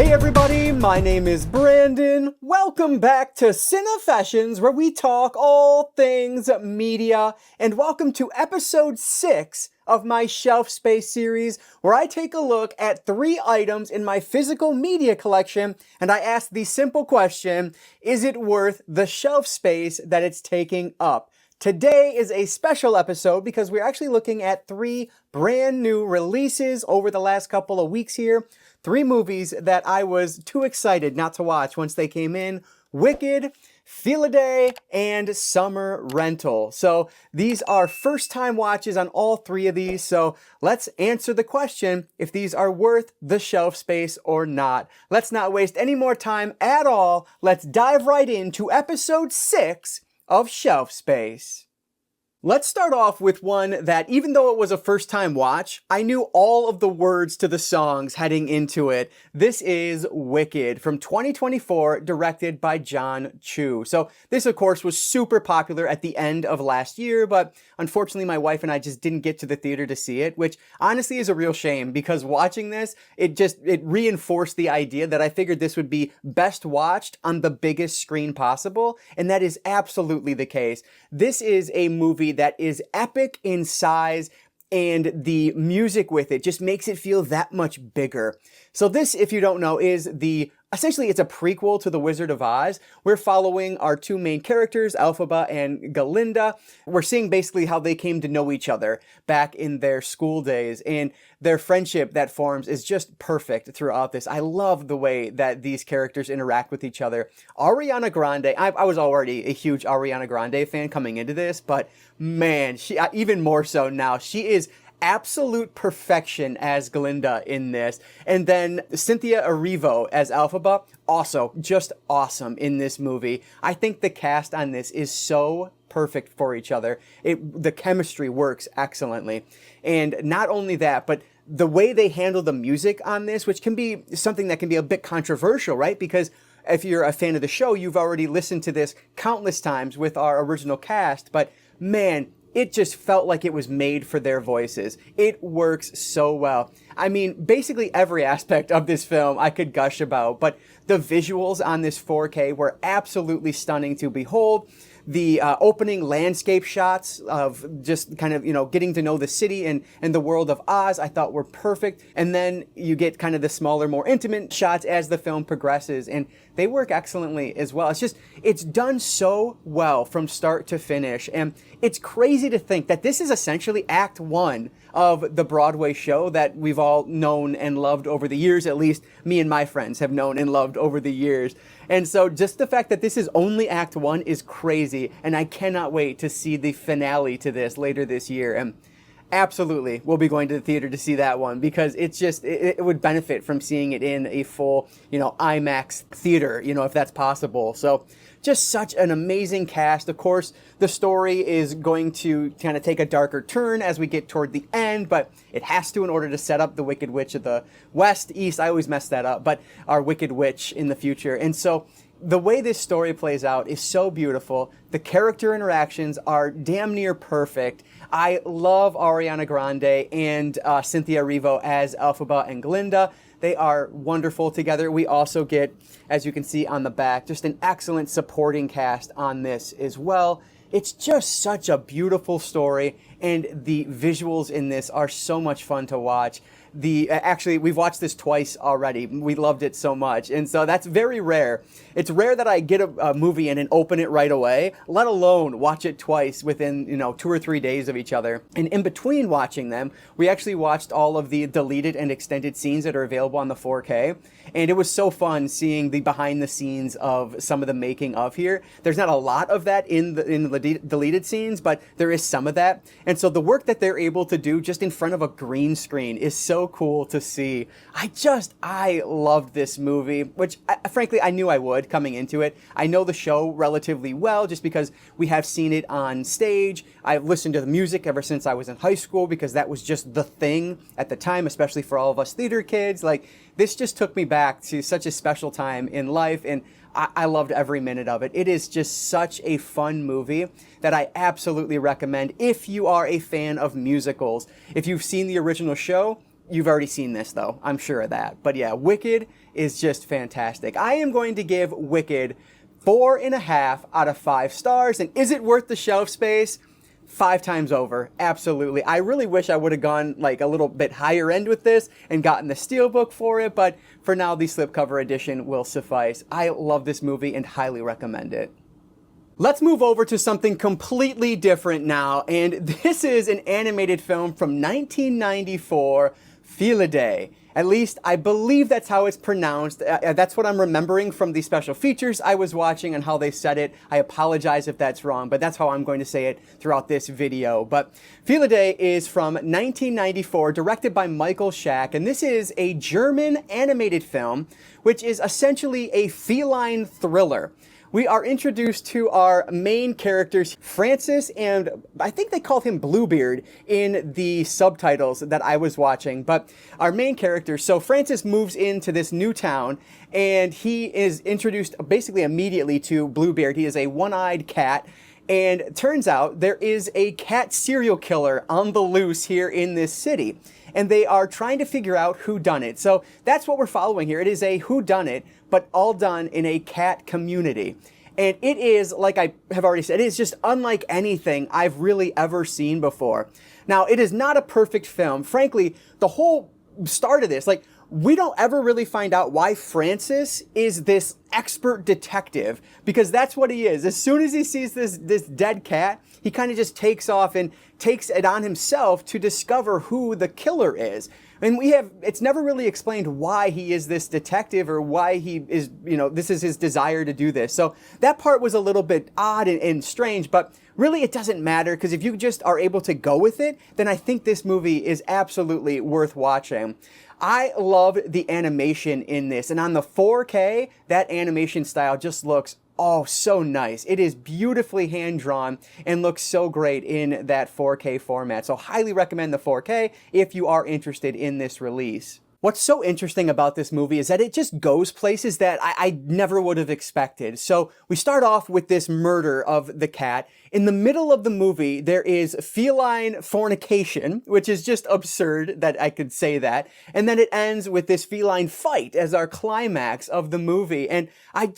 Hey everybody, my name is Brandon. Welcome back to Cinefessions, where we talk all things media, and welcome to episode 6 of my Shelf Space series, where I take a look at 3 items in my physical media collection, and I ask the simple question, is it worth the shelf space that it's taking up? Today is a special episode because we're actually looking at 3 brand new releases over the last couple of weeks here. 3 movies that I was too excited not to watch once they came in. Wicked, Felidae, and Summer Rental. So these are first time watches on all 3 of these. So let's answer the question if these are worth the shelf space or not. Let's not waste any more time at all. Let's dive right into episode 6 of Shelf Space. Let's start off with one that, even though it was a first-time watch, I knew all of the words to the songs heading into it. This is Wicked from 2024, directed by John Chu. So this, of course, was super popular at the end of last year, but unfortunately my wife and I just didn't get to the theater to see it, which honestly is a real shame because watching this, it reinforced the idea that I figured this would be best watched on the biggest screen possible, and that is absolutely the case. This is a movie that is epic in size, and the music with it just makes it feel that much bigger. So this, if you don't know, is essentially it's a prequel to The Wizard of Oz. We're following our 2 main characters, Elphaba and Galinda. We're seeing basically how they came to know each other back in their school days, and their friendship that forms is just perfect throughout this. I love the way that these characters interact with each other. Ariana Grande, I was already a huge Ariana Grande fan coming into this, but man, she even more so now. She is absolute perfection as Galinda in this. And then Cynthia Erivo as Elphaba, also just awesome in this movie. I think the cast on this is so perfect for each other. The chemistry works excellently. And not only that, but the way they handle the music on this, which can be something that can be a bit controversial, right? Because if you're a fan of the show, you've already listened to this countless times with our original cast, but man, it just felt like it was made for their voices. It works so well. I mean, basically every aspect of this film I could gush about, but the visuals on this 4K were absolutely stunning to behold. The opening landscape shots of just kind of, getting to know the city and the world of Oz, I thought were perfect. And then you get kind of the smaller, more intimate shots as the film progresses, and they work excellently as well. It's done so well from start to finish. And it's crazy to think that this is essentially Act 1 of the Broadway show that we've all known and loved over the years. At least me and my friends have known and loved over the years. And so just the fact that this is only Act 1 is crazy, and I cannot wait to see the finale to this later this year. And absolutely, we'll be going to the theater to see that one because it would benefit from seeing it in a full, IMAX theater, if that's possible. So just such an amazing cast. Of course, the story is going to kind of take a darker turn as we get toward the end, but it has to in order to set up the Wicked Witch of the West, East, I always mess that up, but our Wicked Witch in the future. And so the way this story plays out is so beautiful. The character interactions are damn near perfect. I love Ariana Grande and Cynthia Erivo as Elphaba and Galinda. They are wonderful together. We also get, as you can see on the back, just an excellent supporting cast on this as well. It's just such a beautiful story, and the visuals in this are so much fun to watch. Actually, we've watched this twice already. We loved it so much. And so that's very rare. It's rare that I get a movie and open it right away, let alone watch it twice within, 2 or 3 days of each other. And in between watching them, we actually watched all of the deleted and extended scenes that are available on the 4K. And it was so fun seeing the behind the scenes of some of the making of here. There's not a lot of that in the deleted scenes, but there is some of that. And so the work that they're able to do just in front of a green screen is so cool to see. I loved this movie, which frankly I knew I would coming into it. I know the show relatively well just because we have seen it on stage. I've listened to the music ever since I was in high school because that was just the thing at the time, especially for all of us theater kids. Like, this just took me back to such a special time in life, and I loved every minute of it. It is just such a fun movie that I absolutely recommend if you are a fan of musicals. If you've seen the original show, You've already seen this though, I'm sure of that. But yeah, Wicked is just fantastic. I am going to give Wicked 4.5 out of 5 stars. And is it worth the shelf space? 5 times over, absolutely. I really wish I would have gone like a little bit higher end with this and gotten the steelbook for it, but for now the slipcover edition will suffice. I love this movie and highly recommend it. Let's move over to something completely different now, and this is an animated film from 1994, Felidae. At least, I believe that's how it's pronounced. That's what I'm remembering from the special features I was watching and how they said it. I apologize if that's wrong, but that's how I'm going to say it throughout this video. But Felidae is from 1994, directed by Michael Schack, and this is a German animated film, which is essentially a feline thriller. We are introduced to our main characters, Francis, and I think they called him Bluebeard in the subtitles that I was watching. But our main character, so Francis moves into this new town, and he is introduced basically immediately to Bluebeard. He is a one-eyed cat. And it turns out there is a cat serial killer on the loose here in this city. And they are trying to figure out who done it. So that's what we're following here. It is a who done it, but all done in a cat community. And it is, like I have already said, it is just unlike anything I've really ever seen before. Now, it is not a perfect film. Frankly, the whole start of this, like, we don't ever really find out why Francis is this expert detective, because that's what he is. As soon as he sees this dead cat, he kind of just takes off and takes it on himself to discover who the killer is. And it's never really explained why he is this detective or why he is, this is his desire to do this. So that part was a little bit odd and strange, but really it doesn't matter, because if you just are able to go with it, then I think this movie is absolutely worth watching. I love the animation in this, and on the 4K, that animation style just looks so nice. It is beautifully hand-drawn and looks so great in that 4K format. So highly recommend the 4K if you are interested in this release. What's so interesting about this movie is that it just goes places that I never would have expected. So we start off with this murder of the cat. In the middle of the movie, there is feline fornication, which is just absurd that I could say that. And then it ends with this feline fight as our climax of the movie. And it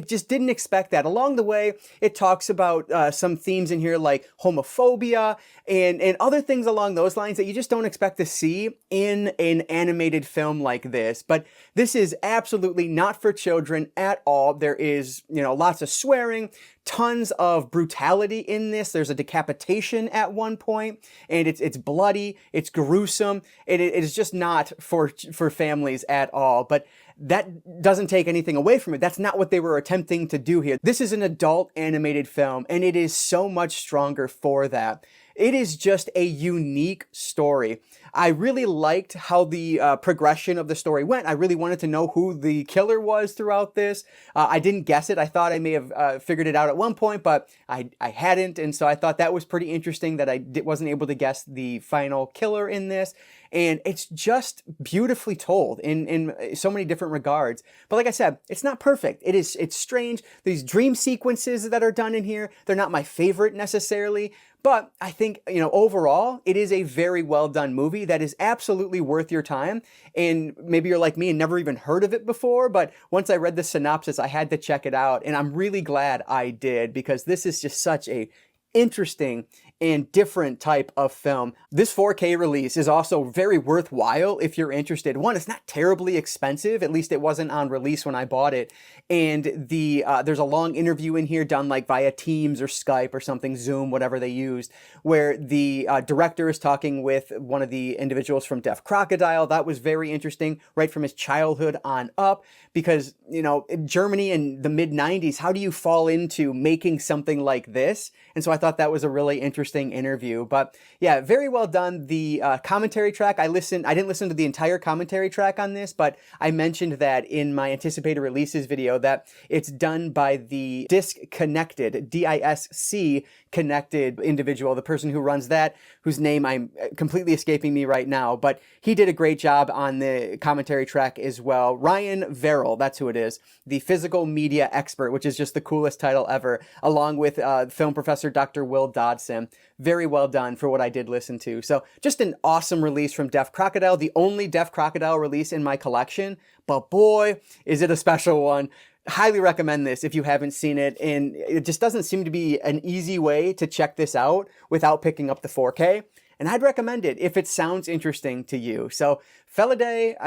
just didn't expect that. Along the way, it talks about some themes in here like homophobia and other things along those lines that you just don't expect to see in an animated film like this. But this is absolutely not for children at all. There is, lots of swearing, tons of brutality in this. There's a decapitation at one point, and it's bloody, it's gruesome, and it is just not for families at all. But that doesn't take anything away from it. That's not what they were attempting to do here. This is an adult animated film, and it is so much stronger for that. It is just a unique story. I really liked how the progression of the story went. I really wanted to know who the killer was throughout this. I didn't guess it. I thought I may have figured it out at one point, but I hadn't. And so I thought that was pretty interesting that I wasn't able to guess the final killer in this. And it's just beautifully told in so many different regards. But like I said, it's not perfect. It's strange. These dream sequences that are done in here, they're not my favorite necessarily. But I think, overall, it is a very well done movie that is absolutely worth your time. And maybe you're like me and never even heard of it before, but once I read the synopsis, I had to check it out. And I'm really glad I did, because this is just such a interesting and different type of film. This 4K release is also very worthwhile if you're interested. One, it's not terribly expensive, at least it wasn't on release when I bought it. And there's a long interview in here done like via Teams or Skype or something, Zoom, whatever they used, where the director is talking with one of the individuals from Deaf Crocodile. That was very interesting, right from his childhood on up, because, in Germany in the mid-90s, how do you fall into making something like this? And so I thought that was a really interesting interview. But yeah, very well done. The commentary track, I didn't listen to the entire commentary track on this, but I mentioned that in my anticipated releases video that it's done by the Disc Connected, DISC Connected individual, the person who runs that, whose name I'm completely escaping me right now, but he did a great job on the commentary track as well. Ryan Verrill, that's who it is, the physical media expert, which is just the coolest title ever, along with film professor Dr. Will Dodson. very well done for what I did listen to. So just an awesome release from Deaf Crocodile, the only Deaf Crocodile release in my collection, but boy, is it a special one. Highly recommend this if you haven't seen it, and it just doesn't seem to be an easy way to check this out without picking up the 4K. And I'd recommend it if it sounds interesting to you. So Felidae,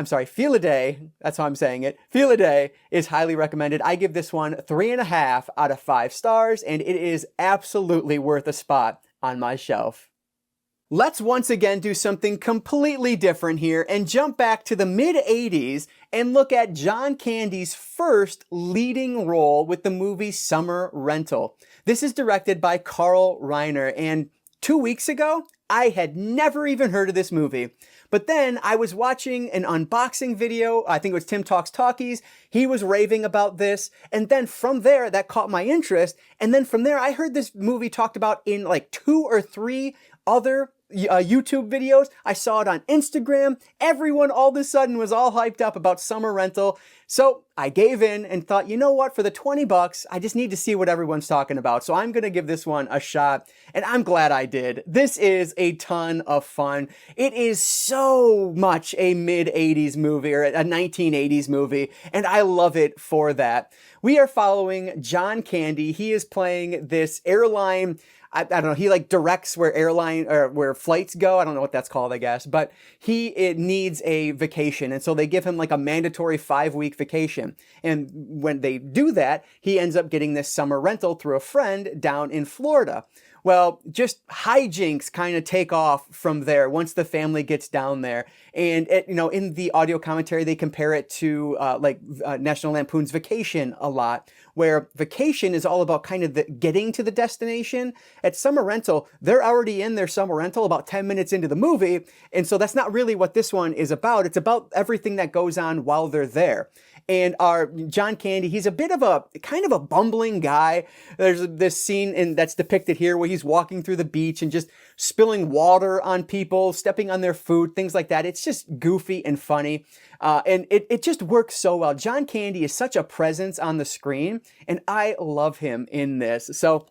that's how I'm saying it. Felidae is highly recommended. I give this one 3.5 out of 5 stars, and it is absolutely worth a spot on my shelf. Let's once again do something completely different here and jump back to the mid-80s and look at John Candy's first leading role with the movie Summer Rental. This is directed by Carl Reiner, and 2 weeks ago, I had never even heard of this movie. But then I was watching an unboxing video. I think it was Tim Talks Talkies. He was raving about this. And then from there, that caught my interest. And then from there, I heard this movie talked about in like 2 or 3 other YouTube videos. I saw it on Instagram. Everyone all of a sudden was all hyped up about Summer Rental. So I gave in and thought, you know what, for the $20, I just need to see what everyone's talking about. So I'm going to give this one a shot, and I'm glad I did. This is a ton of fun. It is so much a mid-80s movie or a 1980s movie, and I love it for that. We are following John Candy. He is playing this airline, I don't know, he like directs where where flights go. I don't know what that's called, I guess, but it needs a vacation. And so they give him like a mandatory 5-week vacation. And when they do that, he ends up getting this summer rental through a friend down in Florida. Well, just hijinks kind of take off from there once the family gets down there. And, in the audio commentary, they compare it to National Lampoon's Vacation a lot, where Vacation is all about kind of getting to the destination. At Summer Rental, they're already in their summer rental about 10 minutes into the movie. And so that's not really what this one is about. It's about everything that goes on while they're there. And our John Candy, he's a bit of a kind of a bumbling guy. There's this scene that's depicted here where he's walking through the beach and just spilling water on people, stepping on their food, things like that. It's just goofy and funny. And it just works so well. John Candy is such a presence on the screen, and I love him in this. So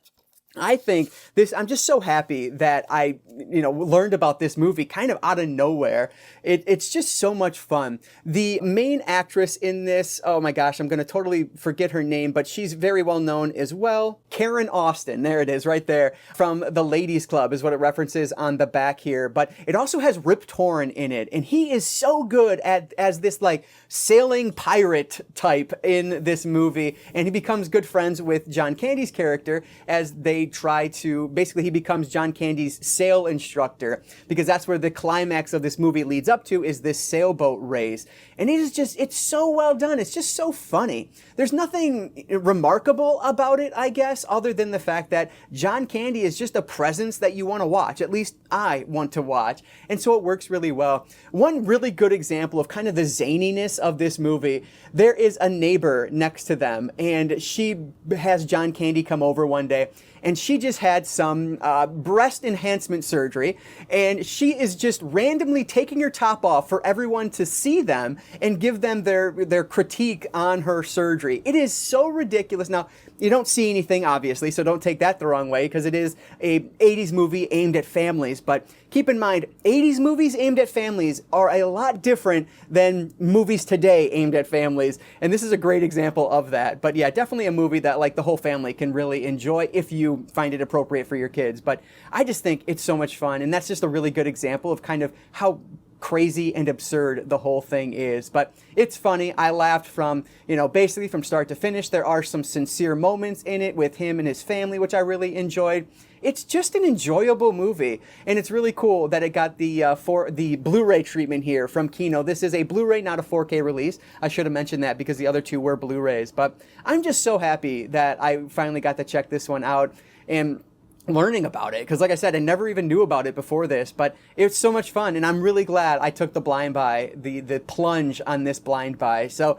I think I'm just so happy that I, learned about this movie kind of out of nowhere. It's just so much fun. The main actress in this, oh my gosh, I'm going to totally forget her name, but she's very well known as well. Karen Austin, there it is right there, from The Ladies Club is what it references on the back here. But it also has Rip Torn in it, and he is so good as this like sailing pirate type in this movie, and he becomes good friends with John Candy's character as they he becomes John Candy's sail instructor, because that's where the climax of this movie leads up to, is this sailboat race. And it's so well done. It's just so funny. There's nothing remarkable about it, I guess, other than the fact that John Candy is just a presence that you want to watch. At least I want to watch. And so it works really well. One really good example of kind of the zaniness of this movie, there is a neighbor next to them, and she has John Candy come over one day, and she just had some breast enhancement surgery, and she is just randomly taking her top off for everyone to see them and give them their critique on her surgery. It is so ridiculous. Now, you don't see anything, obviously, so don't take that the wrong way, because it is a 80s movie aimed at families. But keep in mind, 80s movies aimed at families are a lot different than movies today aimed at families. And this is a great example of that. But yeah, definitely a movie that like the whole family can really enjoy if you find it appropriate for your kids. But I just think it's so much fun. And that's just a really good example of kind of how crazy and absurd the whole thing is. But it's funny. I laughed from, basically from start to finish. There are some sincere moments in it with him and his family, which I really enjoyed. It's just an enjoyable movie, and it's really cool that it got the Blu-ray treatment here from Kino. This is a Blu-ray, not a 4K release. I should have mentioned that because the other two were Blu-rays. But I'm just so happy that I finally got to check this one out and learning about it, because like I said, I never even knew about it before this, but it's so much fun, and I'm really glad I took the blind buy, the plunge on this blind buy. So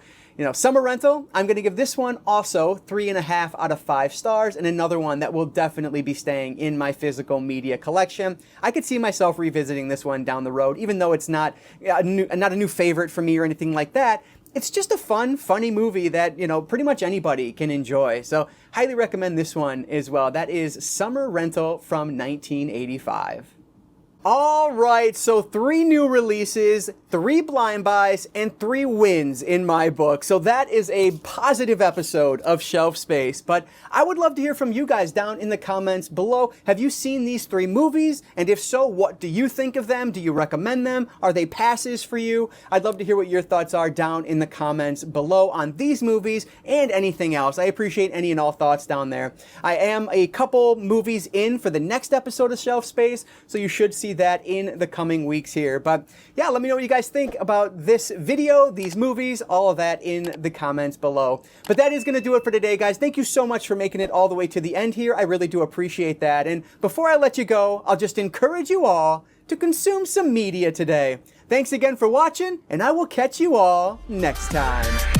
Summer Rental, I'm going to give this one also 3.5 out of 5 stars, and another one that will definitely be staying in my physical media collection. I could see myself revisiting this one down the road, even though it's not a new favorite for me or anything like that. it's just a funny movie that, you know, pretty much anybody can enjoy. So highly recommend this one as well. That is Summer Rental from 1985. All right, so 3 new releases, 3 blind buys, and 3 wins in my book. So that is a positive episode of Shelf Space. But I would love to hear from you guys down in the comments below. Have you seen these 3 movies? And if so, what do you think of them? Do you recommend them? Are they passes for you? I'd love to hear what your thoughts are down in the comments below on these movies and anything else. I appreciate any and all thoughts down there. I am a couple movies in for the next episode of Shelf Space, so you should see that in the coming weeks here. But yeah, let me know what you guys think about this video, these movies, all of that in the comments below. But that is going to do it for today, guys. Thank you so much for making it all the way to the end here. I really do appreciate that. And before I let you go, I'll just encourage you all to consume some media today. Thanks again for watching, and I will catch you all next time.